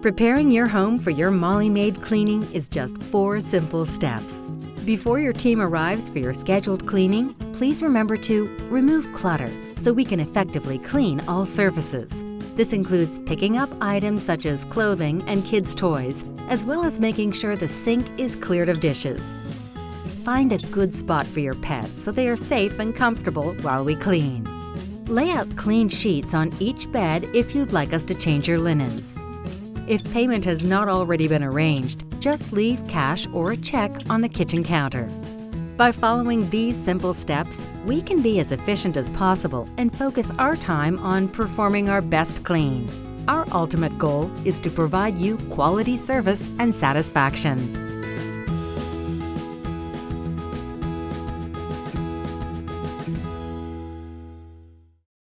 Preparing your home for your Molly Maid cleaning is just 4 simple steps. Before your team arrives for your scheduled cleaning, please remember to remove clutter so we can effectively clean all surfaces. This includes picking up items such as clothing and kids' toys, as well as making sure the sink is cleared of dishes. Find a good spot for your pets so they are safe and comfortable while we clean. Lay out clean sheets on each bed if you'd like us to change your linens. If payment has not already been arranged, just leave cash or a check on the kitchen counter. By following these simple steps, we can be as efficient as possible and focus our time on performing our best clean. Our ultimate goal is to provide you quality service and satisfaction.